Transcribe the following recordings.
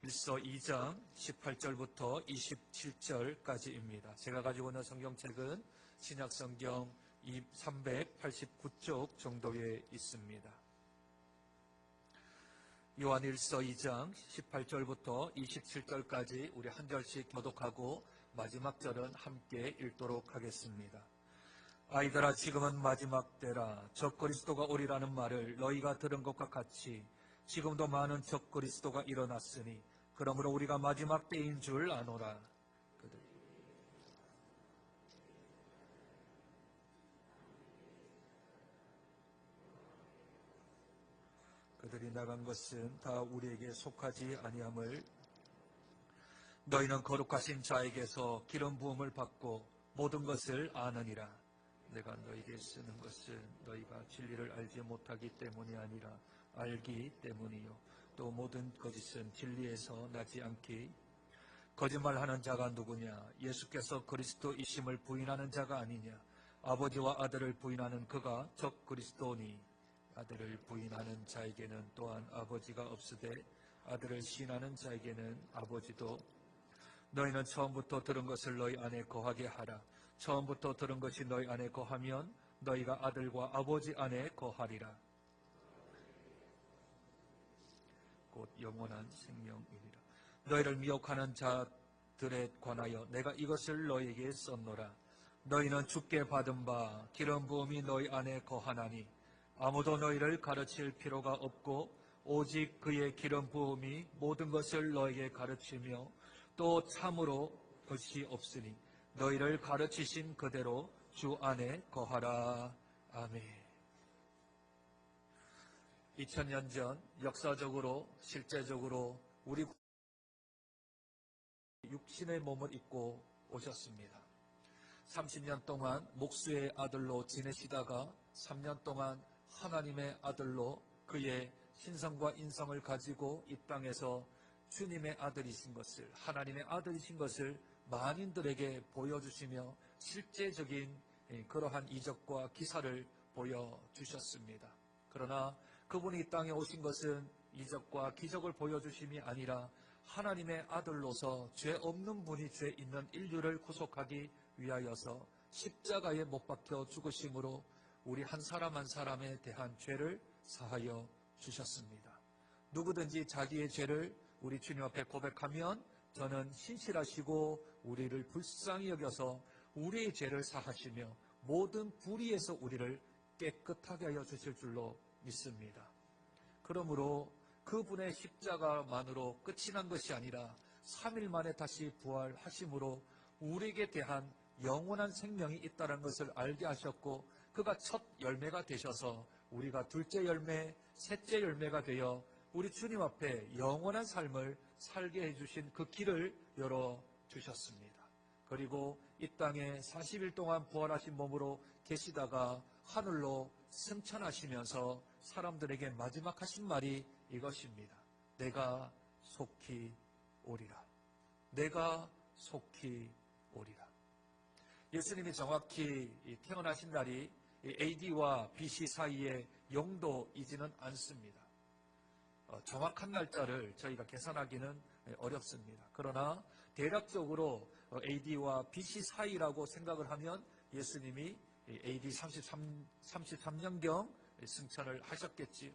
요한일서 2장 18절부터 27절까지입니다. 제가 가지고 있는 성경책은 신약성경 389쪽 정도에 있습니다. 요한일서 2장 18절부터 27절까지 우리 한 절씩 교독하고 마지막 절은 함께 읽도록 하겠습니다. 아이들아, 지금은 마지막 때라. 적그리스도가 오리라는 말을 너희가 들은 것과 같이 지금도 많은 적그리스도가 일어났으니 그러므로 우리가 마지막 때인 줄 아노라. 그들이 나간 것은 다 우리에게 속하지 아니함을 너희는 거룩하신 자에게서 기름 부음을 받고 모든 것을 아느니라. 내가 너희에게 쓰는 것은 너희가 진리를 알지 못하기 때문이 아니라 알기 때문이요, 또 모든 거짓은 진리에서 나지 않기. 거짓말하는 자가 누구냐? 예수께서 그리스도이심을 부인하는 자가 아니냐? 아버지와 아들을 부인하는 그가 적 그리스도니, 아들을 부인하는 자에게는 또한 아버지가 없으되 아들을 시인하는 자에게는 아버지도. 너희는 처음부터 들은 것을 너희 안에 거하게 하라. 처음부터 들은 것이 너희 안에 거하면 너희가 아들과 아버지 안에 거하리라. 곧 영원한 생명이니라. 너희를 미혹하는 자들에 관하여 내가 이것을 너희에게 썼노라. 너희는 주께 받은 바 기름 부음이 너희 안에 거하나니 아무도 너희를 가르칠 필요가 없고 오직 그의 기름 부음이 모든 것을 너희에게 가르치며 또 참으로 것이 없으니 너희를 가르치신 그대로 주 안에 거하라. 아멘. 2000년 전 역사적으로 실제적으로 우리 육신의 몸을 입고 오셨습니다. 30년 동안 목수의 아들로 지내시다가 3년 동안 하나님의 아들로 그의 신성과 인성을 가지고 이 땅에서 주님의 아들이신 것을, 하나님의 아들이신 것을 만인들에게 보여주시며 실제적인 그러한 이적과 기사를 보여주셨습니다. 그러나 그분이 이 땅에 오신 것은 이적과 기적을 보여주심이 아니라 하나님의 아들로서 죄 없는 분이 죄 있는 인류를 구속하기 위하여서 십자가에 못 박혀 죽으심으로 우리 한 사람 한 사람에 대한 죄를 사하여 주셨습니다. 누구든지 자기의 죄를 우리 주님 앞에 고백하면 저는 신실하시고 우리를 불쌍히 여겨서 우리의 죄를 사하시며 모든 불의에서 우리를 깨끗하게 하여 주실 줄로 믿습니다. 그러므로 그분의 십자가만으로 끝이 난 것이 아니라 3일 만에 다시 부활하심으로 우리에게 대한 영원한 생명이 있다는 것을 알게 하셨고, 그가 첫 열매가 되셔서 우리가 둘째 열매, 셋째 열매가 되어 우리 주님 앞에 영원한 삶을 살게 해주신 그 길을 열어주셨습니다. 그리고 이 땅에 40일 동안 부활하신 몸으로 계시다가 하늘로 승천하시면서 사람들에게 마지막 하신 말이 이것입니다. 내가 속히 오리라. 내가 속히 오리라. 예수님이 정확히 태어나신 날이 AD와 BC 사이의 영도이지는 않습니다. 정확한 날짜를 저희가 계산하기는 어렵습니다. 그러나 대략적으로 AD와 BC 사이라고 생각을 하면 예수님이 AD 33년경 승천을 하셨겠지요.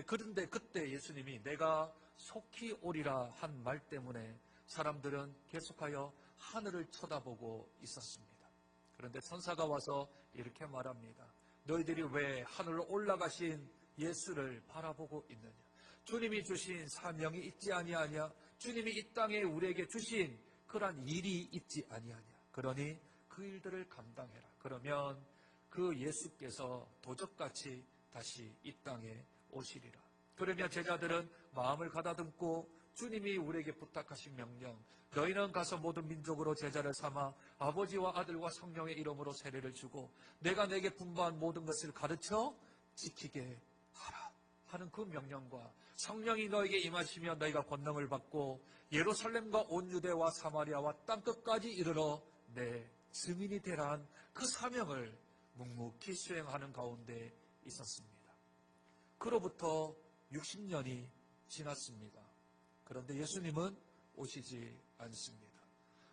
그런데 그때 예수님이 내가 속히 오리라 한 말 때문에 사람들은 계속하여 하늘을 쳐다보고 있었습니다. 그런데 천사가 와서 이렇게 말합니다. 너희들이 왜 하늘로 올라가신 예수를 바라보고 있느냐? 주님이 주신 사명이 있지 아니하냐? 주님이 이 땅에 우리에게 주신 그러한 일이 있지 아니하냐? 그러니 그 일들을 감당해라. 그러면 그 예수께서 도적같이 다시 이 땅에 오시리라. 그러면 제자들은 마음을 가다듬고 주님이 우리에게 부탁하신 명령, 너희는 가서 모든 민족으로 제자를 삼아 아버지와 아들과 성령의 이름으로 세례를 주고 내가 내게 분부한 모든 것을 가르쳐 지키게 하라 하는 그 명령과 성령이 너에게 임하시며 너희가 권능을 받고 예루살렘과 온 유대와 사마리아와 땅끝까지 이르러 내 증인이 되라는 그 사명을 묵묵히 수행하는 가운데 있었습니다. 그로부터 60년이 지났습니다. 그런데 예수님은 오시지 않습니다.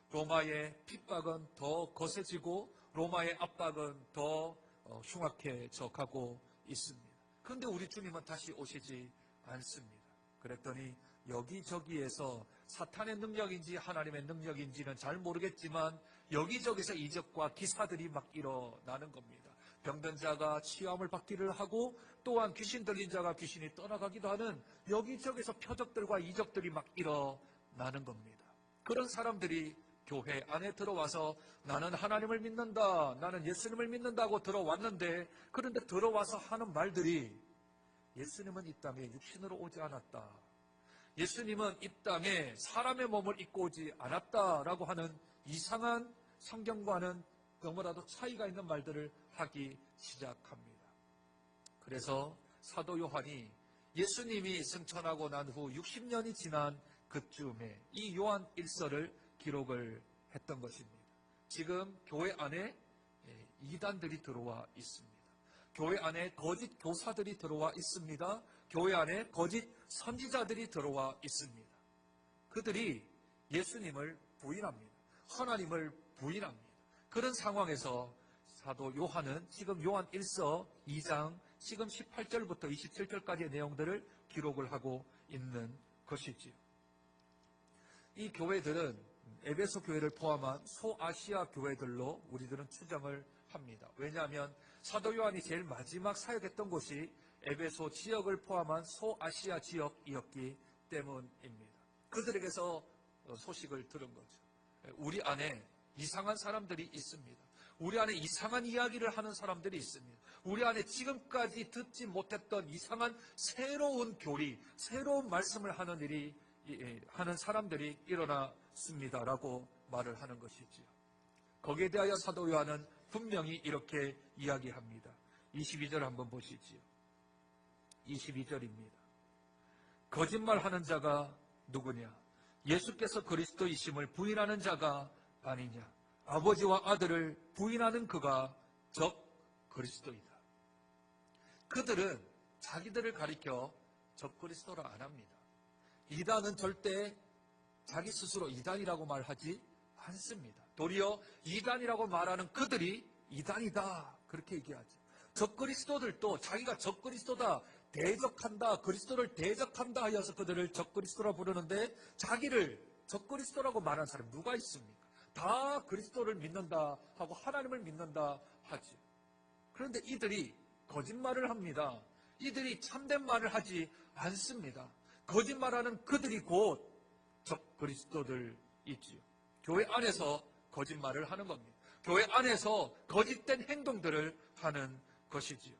로마의 핍박은 더 거세지고 로마의 압박은 더 흉악해져 가고 있습니다. 그런데 우리 주님은 다시 오시지 않습니다. 그랬더니 여기저기에서 사탄의 능력인지 하나님의 능력인지는 잘 모르겠지만 여기저기서 이적과 기사들이 막 일어나는 겁니다. 병든 자가 치유함을 받기를 하고 또한 귀신 들린 자가 귀신이 떠나가기도 하는 여기저기서 표적들과 이적들이 막 일어나는 겁니다. 그런 사람들이 교회 안에 들어와서 나는 하나님을 믿는다, 나는 예수님을 믿는다고 들어왔는데 그런데 들어와서 하는 말들이 예수님은 이 땅에 육신으로 오지 않았다. 예수님은 이 땅에 사람의 몸을 입고 오지 않았다라고 하는 이상한 성경과는 너무나도 차이가 있는 말들을 하기 시작합니다. 그래서 사도 요한이 예수님이 승천하고 난 후 60년이 지난 그쯤에 이 요한 1서를 기록을 했던 것입니다. 지금 교회 안에 이단들이 들어와 있습니다. 교회 안에 거짓 교사들이 들어와 있습니다. 교회 안에 거짓 선지자들이 들어와 있습니다. 그들이 예수님을 부인합니다. 하나님을 부인합니다. 그런 상황에서 사도 요한은 지금 요한 1서 2장 지금 18절부터 27절까지의 내용들을 기록을 하고 있는 것이지요. 이 교회들은 에베소 교회를 포함한 소아시아 교회들로 우리들은 추정을 합니다. 왜냐하면 사도 요한이 제일 마지막 사역했던 곳이 에베소 지역을 포함한 소아시아 지역이었기 때문입니다. 그들에게서 소식을 들은 거죠. 우리 안에 이상한 사람들이 있습니다. 우리 안에 이상한 이야기를 하는 사람들이 있습니다. 우리 안에 지금까지 듣지 못했던 이상한 새로운 교리, 새로운 말씀을 하는 사람들이 일어났습니다라고 말을 하는 것이지요. 거기에 대하여 사도 요한은 분명히 이렇게 이야기합니다. 22절 한번 보시지요. 22절입니다. 거짓말하는 자가 누구냐? 예수께서 그리스도이심을 부인하는 자가 아니냐? 아버지와 아들을 부인하는 그가 적 그리스도이다. 그들은 자기들을 가리켜 적 그리스도라 안 합니다. 이단은 절대 자기 스스로 이단이라고 말하지 않습니다. 도리어 이단이라고 말하는 그들이 이단이다 그렇게 얘기하죠. 적그리스도들도 자기가 적그리스도다 대적한다 그리스도를 대적한다 하여서 그들을 적그리스도라 부르는데 자기를 적그리스도라고 말하는 사람이 누가 있습니까? 다 그리스도를 믿는다 하고 하나님을 믿는다 하지. 그런데 이들이 거짓말을 합니다. 이들이 참된 말을 하지 않습니다. 거짓말하는 그들이 곧 적그리스도들이지요. 교회 안에서 거짓말을 하는 겁니다. 교회 안에서 거짓된 행동들을 하는 것이지요.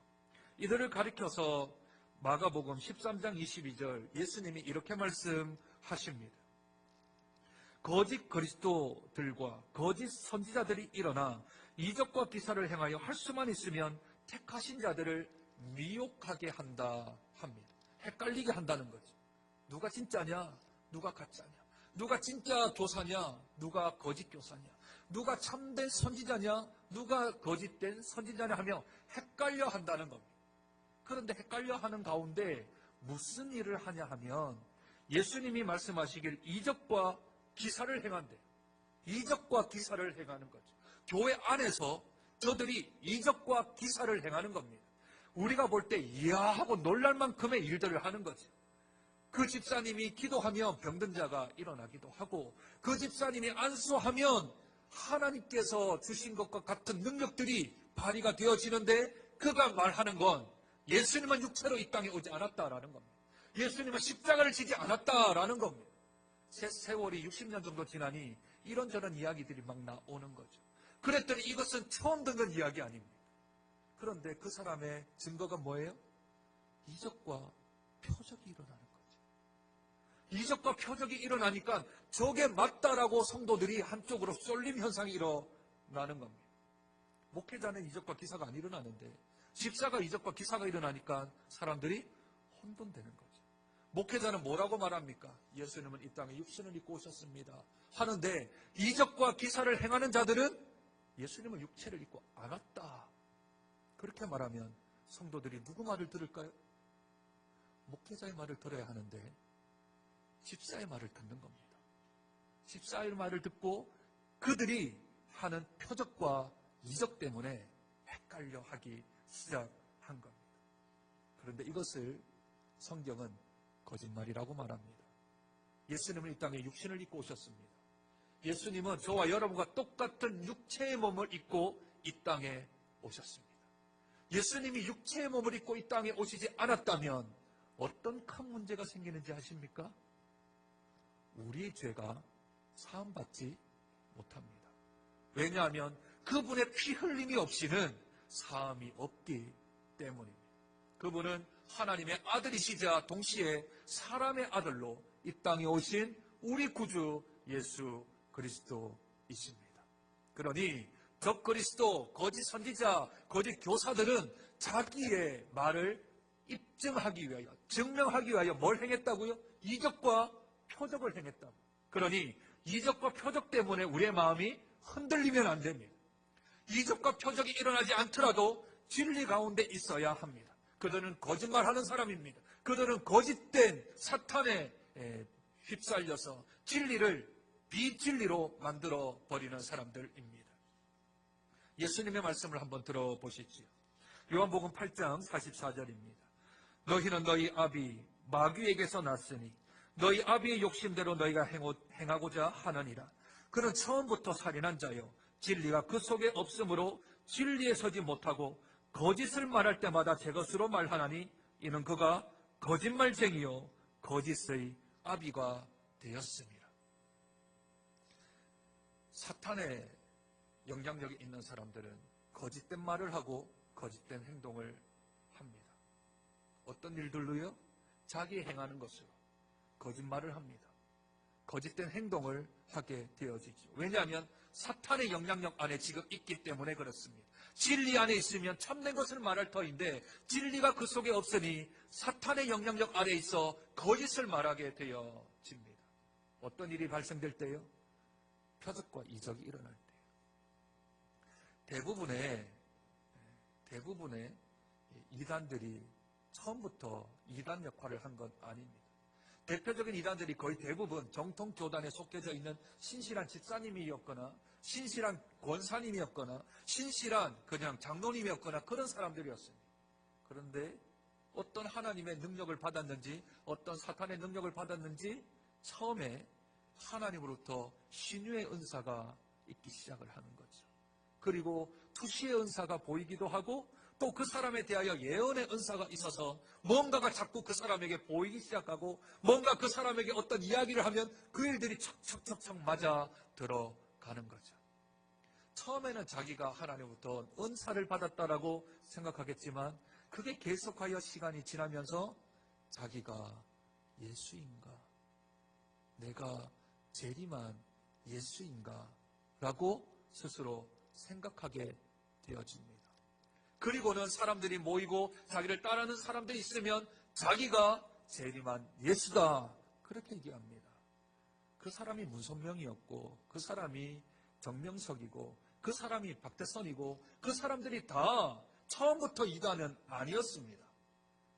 이들을 가리켜서 마가복음 13장 22절 예수님이 이렇게 말씀하십니다. 거짓 그리스도들과 거짓 선지자들이 일어나 이적과 기사를 행하여 할 수만 있으면 택하신 자들을 미혹하게 한다 합니다. 헷갈리게 한다는 거죠. 누가 진짜냐? 누가 가짜냐? 누가 진짜 교사냐? 누가 거짓 교사냐? 누가 참된 선지자냐? 누가 거짓된 선지자냐 하며 헷갈려 한다는 겁니다. 그런데 헷갈려 하는 가운데 무슨 일을 하냐 하면 예수님이 말씀하시길 이적과 기사를 행한대. 이적과 기사를 행하는 거죠. 교회 안에서 저들이 이적과 기사를 행하는 겁니다. 우리가 볼 때 이야 하고 놀랄 만큼의 일들을 하는 거죠. 그 집사님이 기도하면 병든 자가 일어나기도 하고 그 집사님이 안수하면 하나님께서 주신 것과 같은 능력들이 발휘가 되어지는데 그가 말하는 건 예수님은 육체로 이 땅에 오지 않았다라는 겁니다. 예수님은 십자가를 지지 않았다라는 겁니다. 세월이 60년 정도 지나니 이런저런 이야기들이 막 나오는 거죠. 그랬더니 이것은 처음 듣는 이야기 아닙니다. 그런데 그 사람의 증거가 뭐예요? 이적과 표적이 일어나는 거죠. 이적과 표적이 일어나니까 저게 맞다라고 성도들이 한쪽으로 쏠림 현상이 일어나는 겁니다. 목회자는 이적과 기사가 안 일어나는데 집사가 이적과 기사가 일어나니까 사람들이 혼돈되는 거죠. 목회자는 뭐라고 말합니까? 예수님은 이 땅에 육신을 입고 오셨습니다 하는데 이적과 기사를 행하는 자들은 예수님은 육체를 입고 안 왔다. 그렇게 말하면 성도들이 누구 말을 들을까요? 목회자의 말을 들어야 하는데 집사의 말을 듣는 겁니다. 집사의 말을 듣고 그들이 하는 표적과 이적 때문에 헷갈려 하기 시작한 겁니다. 그런데 이것을 성경은 거짓말이라고 말합니다. 예수님은 이 땅에 육신을 입고 오셨습니다. 예수님은 저와 여러분과 똑같은 육체의 몸을 입고 이 땅에 오셨습니다. 예수님이 육체의 몸을 입고 이 땅에 오시지 않았다면 어떤 큰 문제가 생기는지 아십니까? 우리의 죄가 사함받지 못합니다. 왜냐하면 그분의 피 흘림이 없이는 사함이 없기 때문입니다. 그분은 하나님의 아들이시자 동시에 사람의 아들로 이 땅에 오신 우리 구주 예수 그리스도이십니다. 그러니 적그리스도, 거짓 선지자, 거짓 교사들은 자기의 말을 입증하기 위하여, 증명하기 위하여 뭘 행했다고요? 이적과 표적을 행했다고. 그러니 이적과 표적 때문에 우리의 마음이 흔들리면 안 됩니다. 이적과 표적이 일어나지 않더라도 진리 가운데 있어야 합니다. 그들은 거짓말하는 사람입니다. 그들은 거짓된 사탄에 휩쓸려서 진리를 비진리로 만들어 버리는 사람들입니다. 예수님의 말씀을 한번 들어보시지요. 요한복음 8장 44절입니다. 너희는 너희 아비 마귀에게서 났으니 너희 아비의 욕심대로 너희가 행하고자 하느니라. 그는 처음부터 살인한 자요 진리가 그 속에 없으므로 진리에 서지 못하고 거짓을 말할 때마다 제 것으로 말하나니 이는 그가 거짓말쟁이요 거짓의 아비가 되었습니다. 사탄의 영향력이 있는 사람들은 거짓된 말을 하고 거짓된 행동을 합니다. 어떤 일들로요? 자기 행하는 것으로 거짓말을 합니다. 거짓된 행동을 하게 되어지죠. 왜냐하면 사탄의 영향력 안에 지금 있기 때문에 그렇습니다. 진리 안에 있으면 참된 것을 말할 터인데 진리가 그 속에 없으니 사탄의 영향력 아래 있어 거짓을 말하게 되어집니다. 어떤 일이 발생될 때요? 표적과 이적이 일어날 때요. 대부분의 이단들이 처음부터 이단 역할을 한 건 아닙니다. 대표적인 이단들이 거의 대부분 정통 교단에 속해져 있는 신실한 집사님이었거나 신실한 권사님이었거나 신실한 그냥 장로님이었거나 그런 사람들이었습니다. 그런데 어떤 하나님의 능력을 받았는지 어떤 사탄의 능력을 받았는지 처음에 하나님으로부터 신유의 은사가 있기 시작을 하는 거죠. 그리고 투시의 은사가 보이기도 하고 또 그 사람에 대하여 예언의 은사가 있어서 뭔가가 자꾸 그 사람에게 보이기 시작하고 뭔가 그 사람에게 어떤 이야기를 하면 그 일들이 척척척척 맞아 들어가는 거죠. 처음에는 자기가 하나님부터 은사를 받았다라고 생각하겠지만 그게 계속하여 시간이 지나면서 자기가 예수인가? 내가 재림한 예수인가? 라고 스스로 생각하게 되어집니다. 그리고는 사람들이 모이고 자기를 따르는 사람들이 있으면 자기가 재림한 예수다 그렇게 얘기합니다. 그 사람이 문선명이었고 그 사람이 정명석이고 그 사람이 박대선이고 그 사람들이 다 처음부터 이단은 아니었습니다.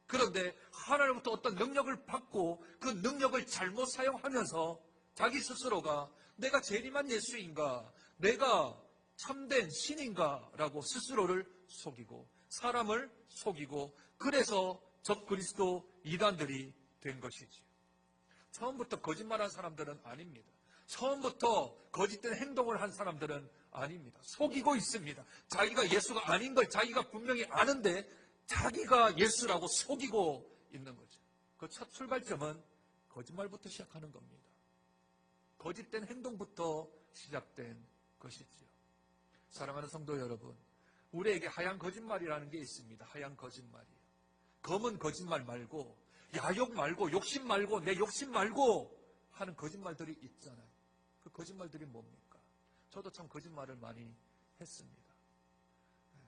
그런데 하나님부터 어떤 능력을 받고 그 능력을 잘못 사용하면서 자기 스스로가 내가 재림한 예수인가 내가 참된 신인가 라고 스스로를 속이고 사람을 속이고 그래서 적그리스도 이단들이 된 것이지요. 처음부터 거짓말한 사람들은 아닙니다. 처음부터 거짓된 행동을 한 사람들은 아닙니다. 속이고 있습니다. 자기가 예수가 아닌 걸 자기가 분명히 아는데 자기가 예수라고 속이고 있는 거죠. 그 첫 출발점은 거짓말부터 시작하는 겁니다. 거짓된 행동부터 시작된 것이지요. 사랑하는 성도 여러분, 우리에게 하얀 거짓말이라는 게 있습니다. 하얀 거짓말이요. 검은 거짓말 말고 야욕 말고 욕심 말고 내 욕심 말고 하는 거짓말들이 있잖아요. 그 거짓말들이 뭡니까? 저도 참 거짓말을 많이 했습니다.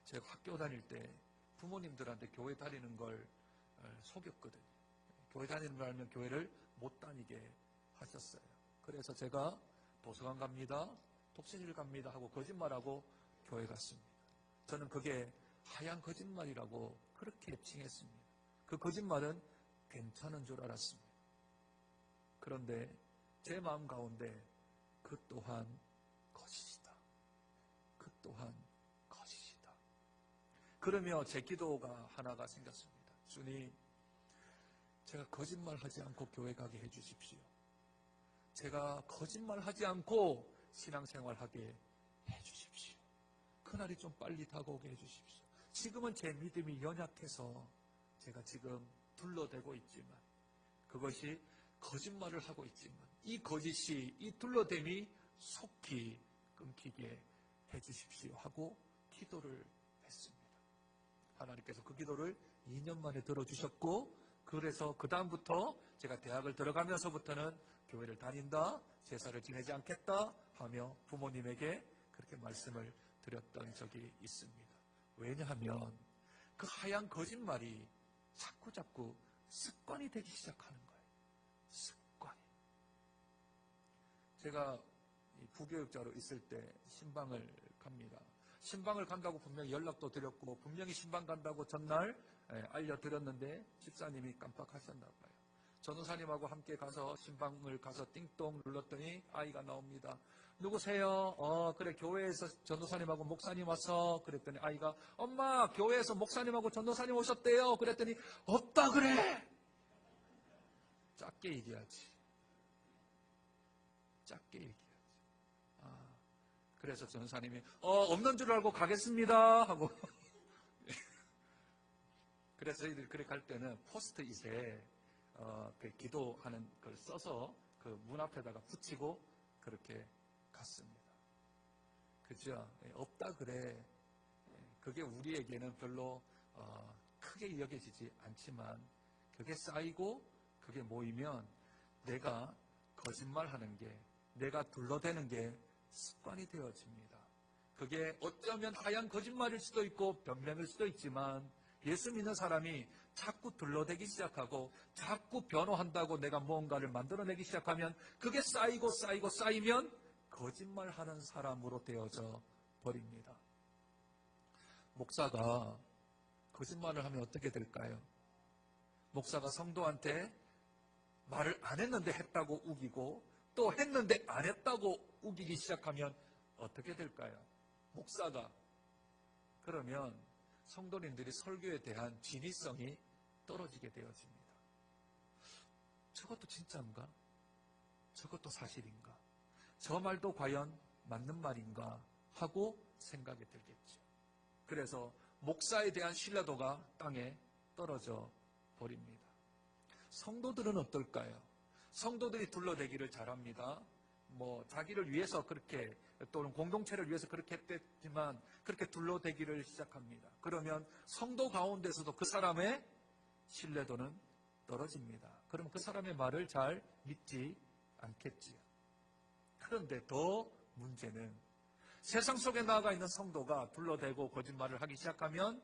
제가 학교 다닐 때 부모님들한테 교회 다니는 걸 속였거든요. 교회 다니는 걸 알면 교회를 못 다니게 하셨어요. 그래서 제가 도서관 갑니다, 독서실 갑니다 하고 거짓말하고 교회 갔습니다. 저는 그게 하얀 거짓말이라고 그렇게 칭했습니다. 그 거짓말은 괜찮은 줄 알았습니다. 그런데 제 마음 가운데 그 또한 거짓이다. 그 또한 거짓이다. 그러며 제 기도가 하나가 생겼습니다. 주님, 제가 거짓말하지 않고 교회 가게 해주십시오. 제가 거짓말하지 않고 신앙생활하게 해주십시오. 그날이 좀 빨리 다가오게 해주십시오. 지금은 제 믿음이 연약해서 제가 지금 둘러대고 있지만, 그것이 거짓말을 하고 있지만, 이 거짓이, 이 둘러댐이 속히 끊기게 해주십시오 하고 기도를 했습니다. 하나님께서 그 기도를 2년 만에 들어주셨고, 그래서 그 다음부터 제가 대학을 들어가면서부터는 교회를 다닌다, 제사를 지내지 않겠다 하며 부모님에게 그렇게 말씀을 드렸던 적이 있습니다. 왜냐하면 그 하얀 거짓말이 자꾸 습관이 되기 시작하는 거예요. 습관이. 제가 부교육자로 있을 때 신방을 갑니다. 신방을 간다고 분명히 연락도 드렸고 분명히 신방 간다고 전날 알려드렸는데 집사님이 깜빡하셨나 봐요. 전도사님하고 함께 가서 신방을 가서 띵동 눌렀더니 아이가 나옵니다. 누구세요? 그래, 교회에서 전도사님하고 목사님 와서. 그랬더니 아이가, 엄마, 교회에서 목사님하고 전도사님 오셨대요. 그랬더니 없다 그래. 작게 얘기하지. 작게 얘기하지. 그래서 전도사님이 없는 줄 알고 가겠습니다 하고 그래서 저희들이 그렇게 갈 때는 포스트잇에 그 기도하는 걸 써서 그 문 앞에다가 붙이고 그렇게 갔습니다. 그죠? 없다 그래. 그게 우리에게는 별로 크게 여겨지지 않지만 그게 쌓이고 그게 모이면 내가 거짓말하는 게, 내가 둘러대는 게 습관이 되어집니다. 그게 어쩌면 하얀 거짓말일 수도 있고 변명일 수도 있지만 예수 믿는 사람이 자꾸 둘러대기 시작하고 자꾸 변호한다고 내가 무언가를 만들어내기 시작하면 그게 쌓이면 거짓말하는 사람으로 되어져 버립니다. 목사가 거짓말을 하면 어떻게 될까요? 목사가 성도한테 말을 안 했는데 했다고 우기고 또 했는데 안 했다고 우기기 시작하면 어떻게 될까요? 목사가. 그러면 성도님들이 설교에 대한 진위성이 떨어지게 되어집니다. 저것도 진짜인가? 저것도 사실인가? 저 말도 과연 맞는 말인가? 하고 생각이 들겠죠. 그래서 목사에 대한 신뢰도가 땅에 떨어져 버립니다. 성도들은 어떨까요? 성도들이 둘러대기를 잘합니다. 자기를 위해서 그렇게, 또는 공동체를 위해서 그렇게 했지만 그렇게 둘러대기를 시작합니다. 그러면 성도 가운데서도 그 사람의 신뢰도는 떨어집니다. 그럼 그 사람의 말을 잘 믿지 않겠지요. 그런데 더 문제는 세상 속에 나아가 있는 성도가 둘러대고 거짓말을 하기 시작하면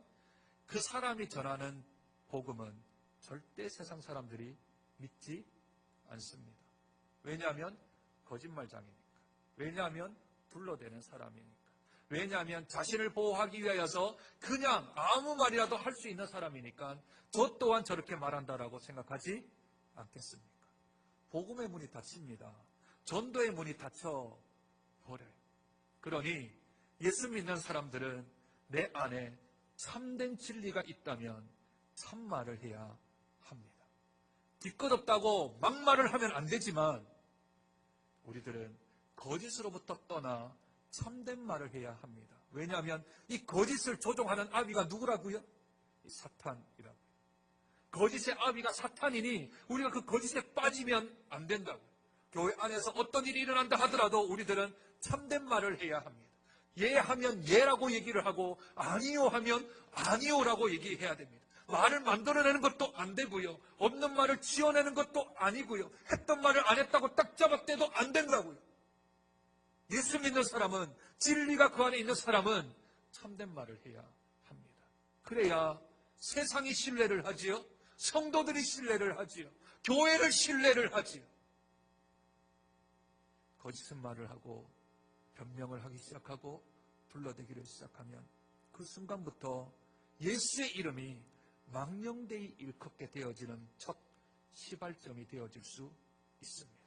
그 사람이 전하는 복음은 절대 세상 사람들이 믿지 않습니다. 왜냐하면 거짓말장이니까. 왜냐하면 둘러대는 사람이니까. 왜냐하면 자신을 보호하기 위하여서 그냥 아무 말이라도 할 수 있는 사람이니까 저 또한 저렇게 말한다라고 생각하지 않겠습니까? 복음의 문이 닫힙니다. 전도의 문이 닫혀버려요. 그러니 예수 믿는 사람들은 내 안에 참된 진리가 있다면 참말을 해야 합니다. 뒤끝없다고 막말을 하면 안 되지만 우리들은 거짓으로부터 떠나 참된 말을 해야 합니다. 왜냐하면 이 거짓을 조종하는 아비가 누구라고요? 사탄이라고요. 거짓의 아비가 사탄이니 우리가 그 거짓에 빠지면 안 된다고요. 교회 안에서 어떤 일이 일어난다 하더라도 우리들은 참된 말을 해야 합니다. 예 하면 예라고 얘기를 하고 아니요 하면 아니요라고 얘기해야 됩니다. 말을 만들어내는 것도 안 되고요. 없는 말을 지어내는 것도 아니고요. 했던 말을 안 했다고 딱 잡아떼도 안 된다고요. 예수 믿는 사람은, 진리가 그 안에 있는 사람은 참된 말을 해야 합니다. 그래야 세상이 신뢰를 하지요. 성도들이 신뢰를 하지요. 교회를 신뢰를 하지요. 거짓은 말을 하고 변명을 하기 시작하고 둘러대기를 시작하면 그 순간부터 예수의 이름이 망령되이 일컫게 되어지는 첫 시발점이 되어질 수 있습니다.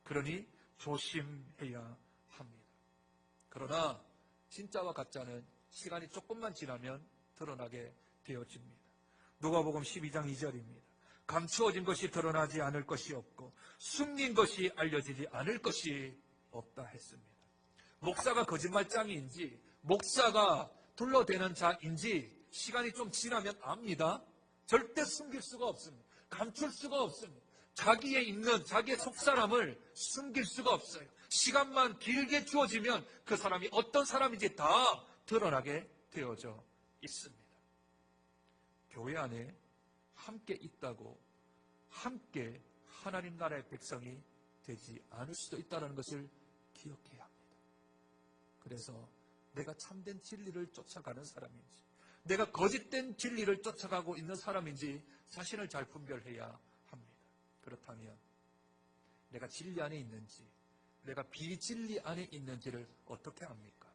그러니 조심해야 합니다. 그러나 진짜와 가짜는 시간이 조금만 지나면 드러나게 되어집니다. 누가복음 12장 2절입니다. 감추어진 것이 드러나지 않을 것이 없고 숨긴 것이 알려지지 않을 것이 없다 했습니다. 목사가 거짓말장이인지 목사가 둘러대는 자인지 시간이 좀 지나면 압니다. 절대 숨길 수가 없습니다. 감출 수가 없습니다. 자기의 있는 자기의 속사람을 숨길 수가 없어요. 시간만 길게 주어지면 그 사람이 어떤 사람인지 다 드러나게 되어져 있습니다. 교회 안에 함께 있다고 함께 하나님 나라의 백성이 되지 않을 수도 있다는 것을 기억해야 합니다. 그래서 내가 참된 진리를 쫓아가는 사람인지 내가 거짓된 진리를 쫓아가고 있는 사람인지 자신을 잘 분별해야 합니다. 그렇다면 내가 진리 안에 있는지 내가 비진리 안에 있는지를 어떻게 압니까?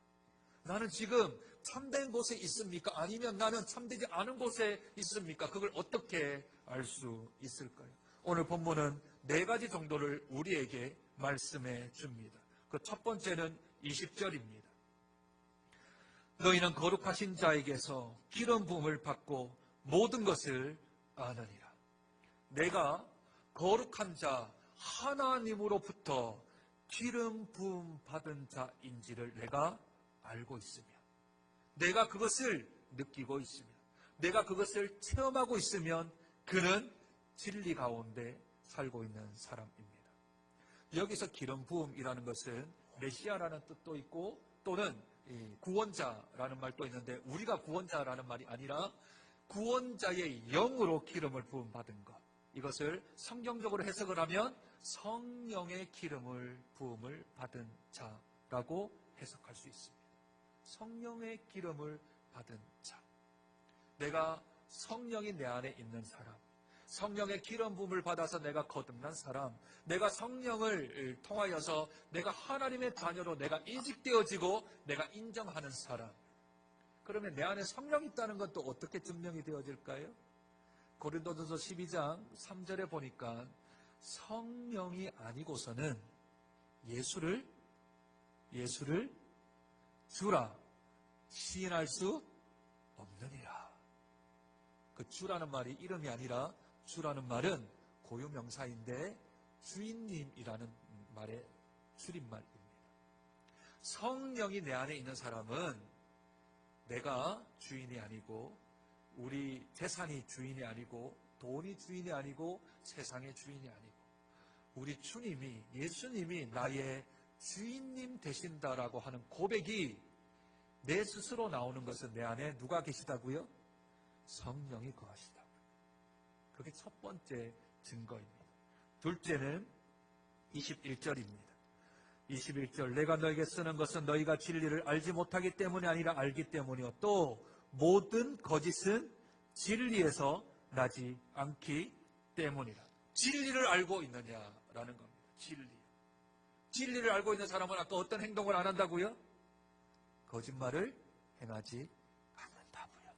나는 지금 참된 곳에 있습니까? 아니면 나는 참되지 않은 곳에 있습니까? 그걸 어떻게 알 수 있을까요? 오늘 본문은 4가지 정도를 우리에게 말씀해 줍니다. 그 첫 번째는 20절입니다. 너희는 거룩하신 자에게서 기름 부음을 받고 모든 것을 아느니라. 내가 거룩한 자 하나님으로부터 기름 부음 받은 자인지를 내가 알고 있으며 내가 그것을 느끼고 있으며 내가 그것을 체험하고 있으면 그는 진리 가운데 살고 있는 사람입니다. 여기서 기름 부음이라는 것은 메시아라는 뜻도 있고 또는 구원자라는 말도 있는데 우리가 구원자라는 말이 아니라 구원자의 영으로 기름을 부음 받은 것, 이것을 성경적으로 해석을 하면 성령의 기름을 부음을 받은 자라고 해석할 수 있습니다. 성령의 기름을 받은 자. 내가 성령이 내 안에 있는 사람, 성령의 기름 부음을 받아서 내가 거듭난 사람, 내가 성령을 통하여서 내가 하나님의 자녀로 내가 인식되어지고 내가 인정하는 사람. 그러면 내 안에 성령이 있다는 것도 어떻게 증명이 되어질까요? 고린도전서 12장 3절에 보니까 성령이 아니고서는 예수를 주라 시인할 수 없느니라. 그 주라는 말이 이름이 아니라 주라는 말은 고유명사인데 주인님이라는 말의 줄임말입니다. 성령이 내 안에 있는 사람은 내가 주인이 아니고 우리 재산이 주인이 아니고 돈이 주인이 아니고 세상의 주인이 아니고 우리 주님이 예수님이 나의 주인님 되신다라고 하는 고백이 내 스스로 나오는 것은 내 안에 누가 계시다고요? 성령이 거하시다. 그게 첫 번째 증거입니다. 둘째는 21절입니다. 21절 내가 너에게 쓰는 것은 너희가 진리를 알지 못하기 때문이 아니라 알기 때문이요 또 모든 거짓은 진리에서 나지 않기 때문이라. 진리를 알고 있느냐라는 겁니다. 진리를 알고 있는 사람은 아까 어떤 행동을 안 한다고요? 거짓말을 행하지 않는다고요.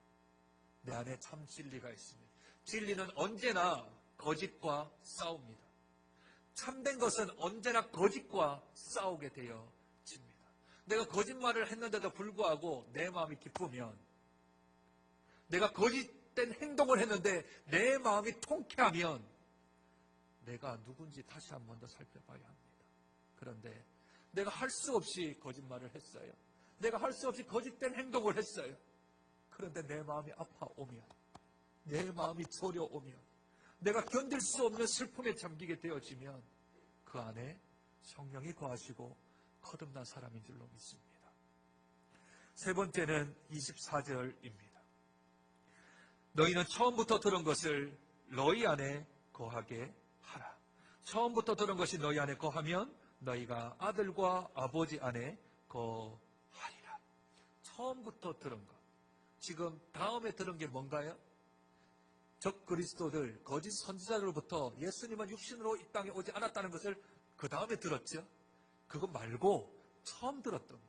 내 안에 참 진리가 있습니다. 진리는 언제나 거짓과 싸웁니다. 참된 것은 언제나 거짓과 싸우게 되어집니다. 내가 거짓말을 했는데도 불구하고 내 마음이 기쁘면, 내가 거짓된 행동을 했는데 내 마음이 통쾌하면 내가 누군지 다시 한 번 더 살펴봐야 합니다. 그런데 내가 할 수 없이 거짓말을 했어요. 내가 할 수 없이 거짓된 행동을 했어요. 그런데 내 마음이 아파오면, 내 마음이 저려오면, 내가 견딜 수 없는 슬픔에 잠기게 되어지면 그 안에 성령이 거하시고 거듭난 사람인 줄로 믿습니다. 세 번째는 24절입니다. 너희는 처음부터 들은 것을 너희 안에 거하게 하라. 처음부터 들은 것이 너희 안에 거하면 너희가 아들과 아버지 안에 거하리라. 처음부터 들은 것. 지금 다음에 들은 게 뭔가요? 적 그리스도들, 거짓 선지자들로부터 예수님은 육신으로 이 땅에 오지 않았다는 것을 그 다음에 들었죠. 그거 말고 처음 들었던 것.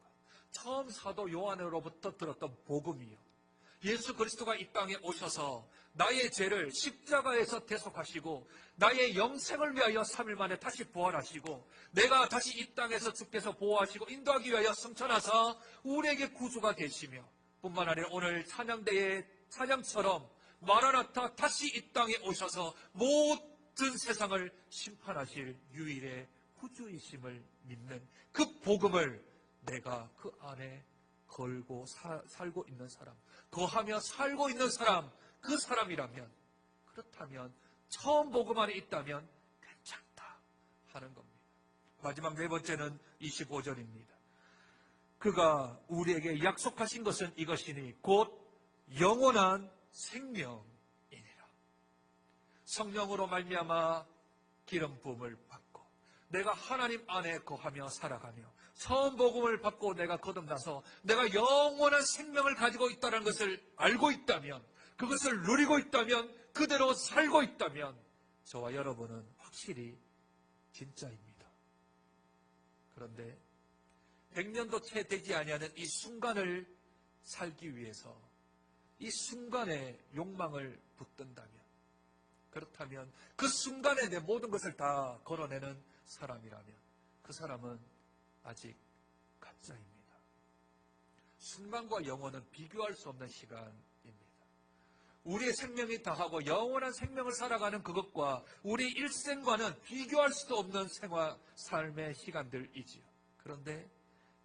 처음 사도 요한으로부터 들었던 복음이요. 예수 그리스도가 이 땅에 오셔서 나의 죄를 십자가에서 대속하시고 나의 영생을 위하여 3일 만에 다시 부활하시고 내가 다시 이 땅에서 주께서 보호하시고 인도하기 위하여 승천하사 우리에게 구주가 되시며 뿐만 아니라 오늘 찬양대의 찬양처럼 마라나타 다시 이 땅에 오셔서 모든 세상을 심판하실 유일의 구주이심을 믿는 그 복음을 내가 그 안에 걸고 살고 있는 사람, 거하며 살고 있는 사람, 그 사람이라면, 그렇다면 처음 복음 안에 있다면 괜찮다 하는 겁니다. 마지막 네 번째는 25절입니다. 그가 우리에게 약속하신 것은 이것이니 곧 영원한 생명이니라. 성령으로 말미암아 기름 부음을 받고 내가 하나님 안에 거하며 살아가며 처음 복음을 받고 내가 거듭나서 내가 영원한 생명을 가지고 있다는 것을 알고 있다면, 그것을 누리고 있다면, 그대로 살고 있다면 저와 여러분은 확실히 진짜입니다. 그런데 100년도 채 되지 아니하는 이 순간을 살기 위해서 이 순간에 욕망을 붙든다면, 그렇다면 그 순간에 내 모든 것을 다 걸어내는 사람이라면 그 사람은 아직 가짜입니다. 순간과 영혼은 비교할 수 없는 시간입니다. 우리의 생명이 다하고 영원한 생명을 살아가는 그것과 우리 일생과는 비교할 수도 없는 삶의 시간들이지요. 그런데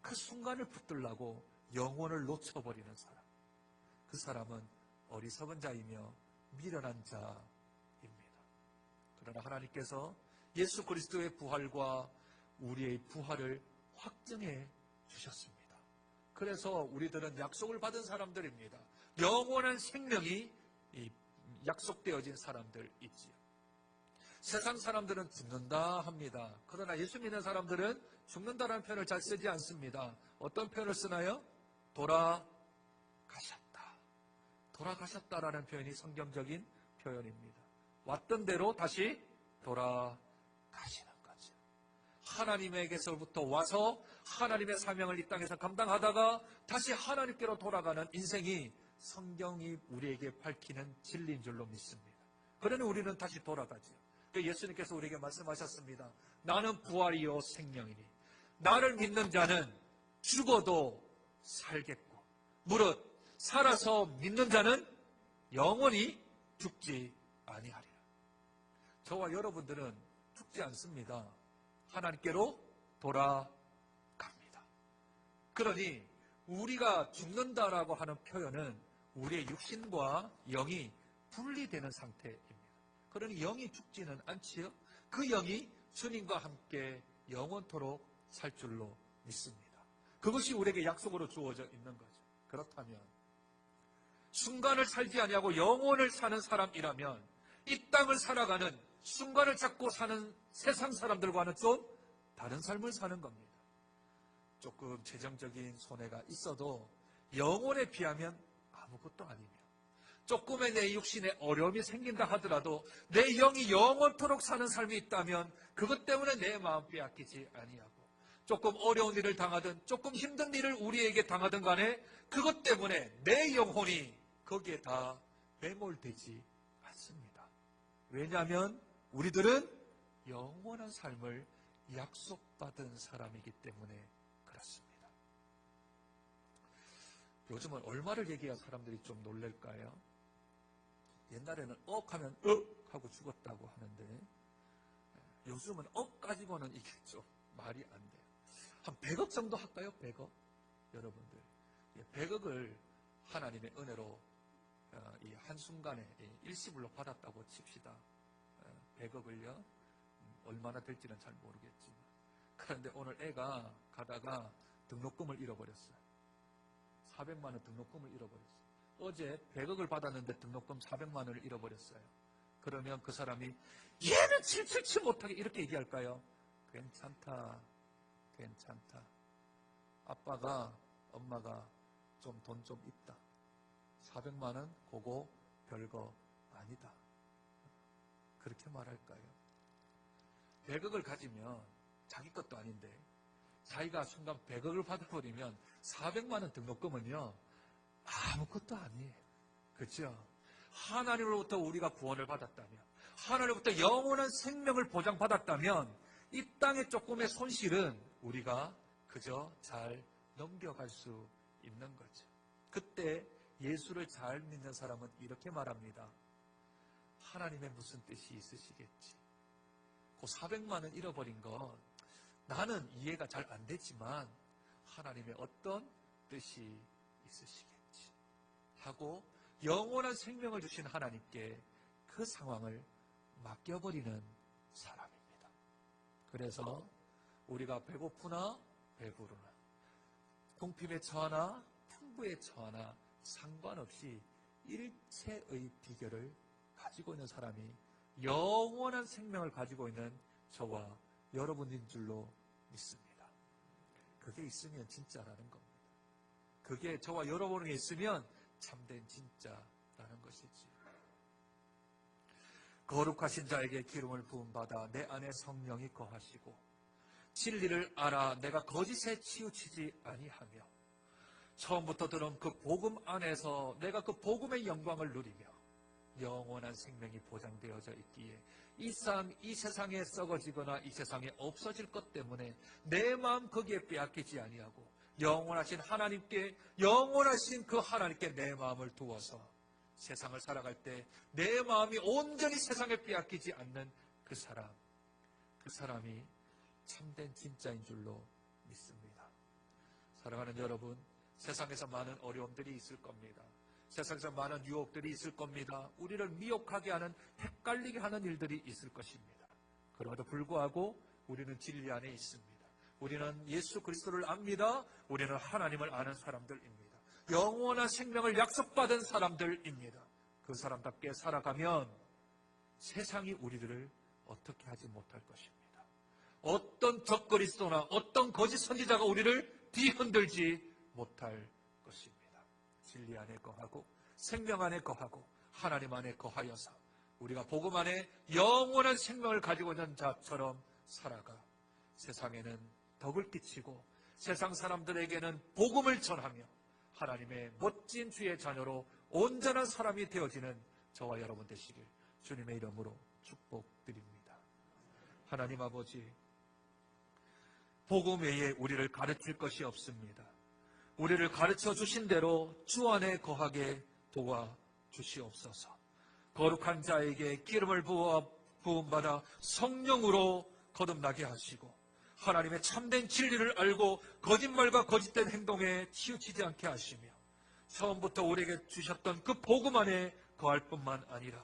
그 순간을 붙들라고 영혼을 놓쳐버리는 사람, 그 사람은 어리석은 자이며 미련한 자입니다. 그러나 하나님께서 예수 그리스도의 부활과 우리의 부활을 확증해 주셨습니다. 그래서 우리들은 약속을 받은 사람들입니다. 영원한 생명이 약속되어진 사람들이지요. 세상 사람들은 죽는다 합니다. 그러나 예수 믿는 사람들은 죽는다라는 표현을 잘 쓰지 않습니다. 어떤 표현을 쓰나요? 돌아가셨다. 돌아가셨다라는 표현이 성경적인 표현입니다. 왔던 대로 다시 돌아가시는 거죠. 하나님에게서부터 와서 하나님의 사명을 이 땅에서 감당하다가 다시 하나님께로 돌아가는 인생이 성경이 우리에게 밝히는 진리인 줄로 믿습니다. 그러니 우리는 다시 돌아가죠. 예수님께서 우리에게 말씀하셨습니다. 나는 부활이요 생명이니 나를 믿는 자는 죽어도 살겠고 무릇 살아서 믿는 자는 영원히 죽지 아니하리라. 저와 여러분들은 죽지 않습니다. 하나님께로 돌아갑니다. 그러니 우리가 죽는다라고 하는 표현은 우리의 육신과 영이 분리되는 상태입니다. 그러니 영이 죽지는 않지요. 그 영이 주님과 함께 영원토록 살 줄로 믿습니다. 그것이 우리에게 약속으로 주어져 있는 거죠. 그렇다면 순간을 살지 아니하고 영원을 사는 사람이라면 이 땅을 살아가는 순간을 잡고 사는 세상 사람들과는 좀 다른 삶을 사는 겁니다. 조금 재정적인 손해가 있어도 영혼에 비하면 아무것도 아니며 조금의 내 육신에 어려움이 생긴다 하더라도 내 영이 영원토록 사는 삶이 있다면 그것 때문에 내 마음 빼앗기지 아니하고 조금 어려운 일을 당하든 조금 힘든 일을 우리에게 당하든 간에 그것 때문에 내 영혼이 거기에 다 매몰되지 않습니다. 왜냐하면 우리들은 영원한 삶을 약속받은 사람이기 때문에 그렇습니다. 요즘은 얼마를 얘기해야 사람들이 좀 놀랄까요? 옛날에는 억 하면 하고 죽었다고 하는데 요즘은 억 가지고는 이게 좀 말이 안 돼요. 한 100억 정도 할까요? 100억? 여러분들 100억을 하나님의 은혜로 이 한순간에 일시불로 받았다고 칩시다. 100억을요 얼마나 될지는 잘 모르겠지만 그런데 오늘 애가 가다가 등록금을 잃어버렸어요. 400만 원 등록금을 잃어버렸어요. 어제 100억을 받았는데 등록금 400만 원을 잃어버렸어요. 그러면 그 사람이 얘는 칠칠치 못하게 이렇게 얘기할까요? 괜찮다. 괜찮다. 아빠가 엄마가 좀 돈 좀 있다. 400만 원 그거 별거 아니다. 그렇게 말할까요? 100억을 가지면 자기 것도 아닌데 자기가 순간 100억을 받아버리면 400만 원 등록금은요 아무것도 아니에요. 그렇죠? 하나님으로부터 우리가 구원을 받았다면, 하나님으로부터 영원한 생명을 보장받았다면 이 땅의 조금의 손실은 우리가 그저 잘 넘겨갈 수 있는 거죠. 그때 예수를 잘 믿는 사람은 이렇게 말합니다. 하나님의 무슨 뜻이 있으시겠지. 그 400만 원 잃어버린 건 나는 이해가 잘 안 되지만 하나님의 어떤 뜻이 있으시겠지 하고 영원한 생명을 주신 하나님께 그 상황을 맡겨버리는 사람입니다. 그래서 우리가 배고프나 배부르나, 궁핍에 처하나 풍부에 처하나 상관없이 일체의 비결을 가지고 있는 사람이 영원한 생명을 가지고 있는 저와 여러분인 줄로 믿습니다. 그게 있으면 진짜라는 겁니다. 그게 저와 여러분에게 있으면 참된 진짜라는 것이지. 거룩하신 자에게 기름을 부음받아 내 안에 성령이 거하시고 진리를 알아 내가 거짓에 치우치지 아니하며 처음부터 들은 그 복음 안에서 내가 그 복음의 영광을 누리며 영원한 생명이 보장되어져 있기에 이 세상에 썩어지거나 이 세상에 없어질 것 때문에 내 마음 거기에 빼앗기지 아니하고 영원하신 하나님께, 영원하신 그 하나님께 내 마음을 두어서 세상을 살아갈 때 내 마음이 온전히 세상에 빼앗기지 않는 그 사람이 참된 진짜인 줄로 믿습니다. 사랑하는 여러분, 세상에서 많은 어려움들이 있을 겁니다. 세상에서 많은 유혹들이 있을 겁니다. 우리를 미혹하게 하는, 헷갈리게 하는 일들이 있을 것입니다. 그럼에도 불구하고 우리는 진리 안에 있습니다. 우리는 예수 그리스도를 압니다. 우리는 하나님을 아는 사람들입니다. 영원한 생명을 약속받은 사람들입니다. 그 사람답게 살아가면 세상이 우리들을 어떻게 하지 못할 것입니다. 어떤 적그리스도나 어떤 거짓 선지자가 우리를 뒤흔들지 못할 것입니다. 진리 안에 거하고 생명 안에 거하고 하나님 안에 거하여서 우리가 복음 안에 영원한 생명을 가지고 있는 자처럼 살아가 세상에는 덕을 끼치고 세상 사람들에게는 복음을 전하며 하나님의 멋진 주의 자녀로 온전한 사람이 되어지는 저와 여러분 되시길 주님의 이름으로 축복드립니다. 하나님 아버지, 복음 외에 우리를 가르칠 것이 없습니다. 우리를 가르쳐 주신 대로 주 안에 거하게 도와주시옵소서. 거룩한 자에게 기름을 부음받아 성령으로 거듭나게 하시고 하나님의 참된 진리를 알고 거짓말과 거짓된 행동에 치우치지 않게 하시며 처음부터 우리에게 주셨던 그 복음 안에 거할 뿐만 아니라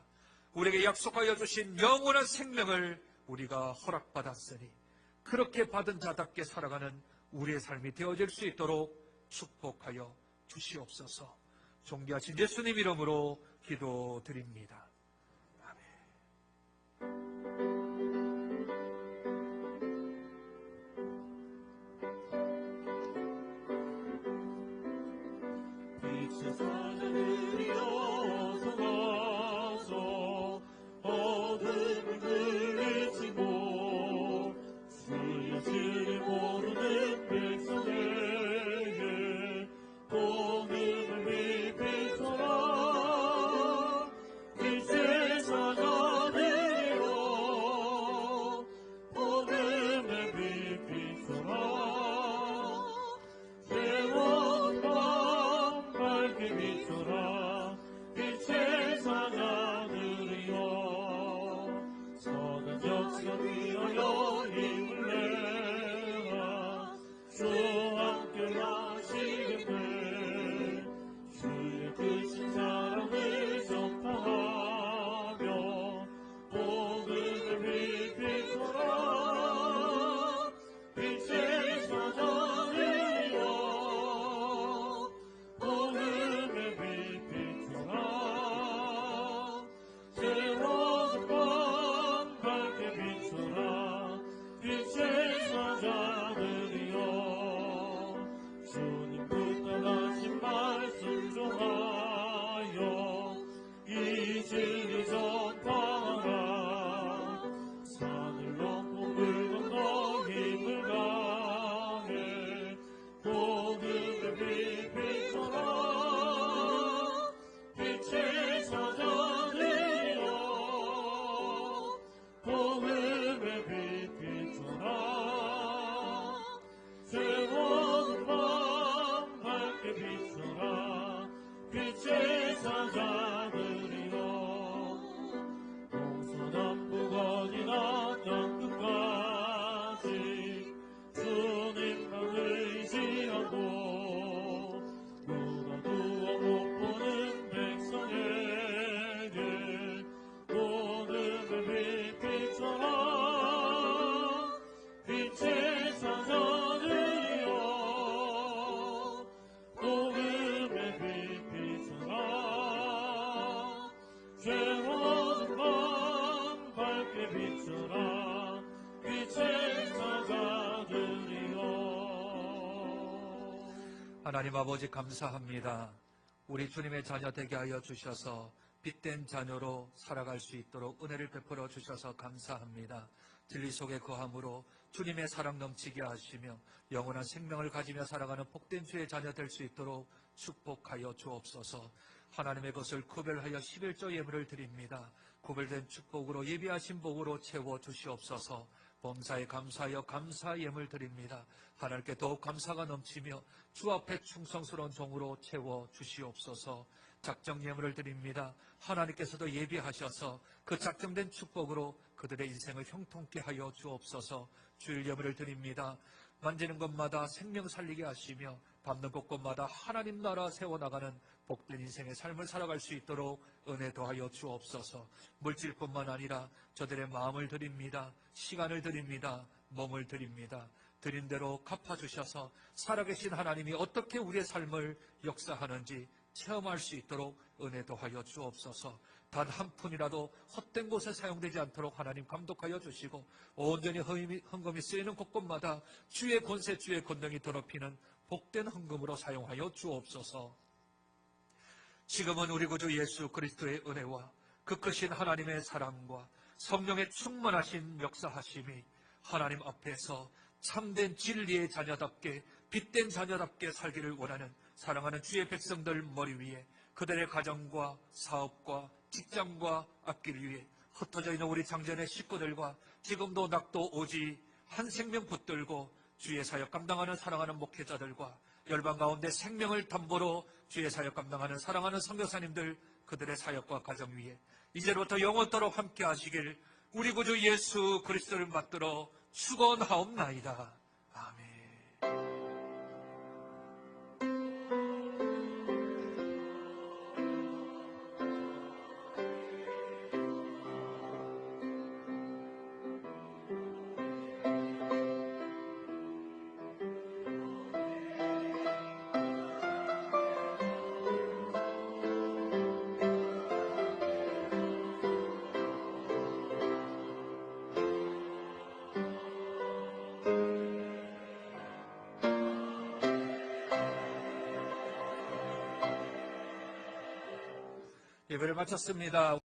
우리에게 약속하여 주신 영원한 생명을 우리가 허락받았으니 그렇게 받은 자답게 살아가는 우리의 삶이 되어질 수 있도록 축복하여 주시옵소서. 존귀하신 예수님 이름으로 기도드립니다. 하나님 아버지 감사합니다. 우리 주님의 자녀 되게 하여 주셔서 빛된 자녀로 살아갈 수 있도록 은혜를 베풀어 주셔서 감사합니다. 진리 속에 거함으로 주님의 사랑 넘치게 하시며 영원한 생명을 가지며 살아가는 복된 주의 자녀 될 수 있도록 축복하여 주옵소서. 하나님의 것을 구별하여 11조 예물을 드립니다. 구별된 축복으로 예비하신 복으로 채워 주시옵소서. 범사에 감사하여 감사 예물 드립니다. 하나님께 더욱 감사가 넘치며 주 앞에 충성스러운 종으로 채워 주시옵소서. 작정 예물을 드립니다. 하나님께서도 예비하셔서 그 작정된 축복으로 그들의 인생을 형통케 하여 주옵소서. 주일 예물을 드립니다. 만지는 것마다 생명 살리게 하시며 밟는 곳곳마다 하나님 나라 세워나가는 복된 인생의 삶을 살아갈 수 있도록 은혜 더하여 주옵소서. 물질뿐만 아니라 저들의 마음을 드립니다. 시간을 드립니다. 몸을 드립니다. 드린 대로 갚아주셔서 살아계신 하나님이 어떻게 우리의 삶을 역사하는지 체험할 수 있도록 은혜 더하여 주옵소서. 단 한 푼이라도 헛된 곳에 사용되지 않도록 하나님 감독하여 주시고 온전히 헌금이 쓰이는 곳곳마다 주의 권세 주의 권능이 더럽히는 복된 헌금으로 사용하여 주옵소서. 지금은 우리 구주 예수 그리스도의 은혜와 그 크신 하나님의 사랑과 성령의 충만하신 역사하심이 하나님 앞에서 참된 진리의 자녀답게 빛된 자녀답게 살기를 원하는 사랑하는 주의 백성들 머리 위에 그들의 가정과 사업과 직장과 앞길 위에 흩어져 있는 우리 장전의 식구들과 지금도 낙도 오지 한 생명 붙들고 주의 사역 감당하는 사랑하는 목회자들과 열방 가운데 생명을 담보로 주의 사역 감당하는 사랑하는 선교사님들 그들의 사역과 가정 위에 이제부터 영원토록 함께 하시길 우리 구주 예수 그리스도를 받들어 축원하옵나이다. 아멘. 예배를 마쳤습니다.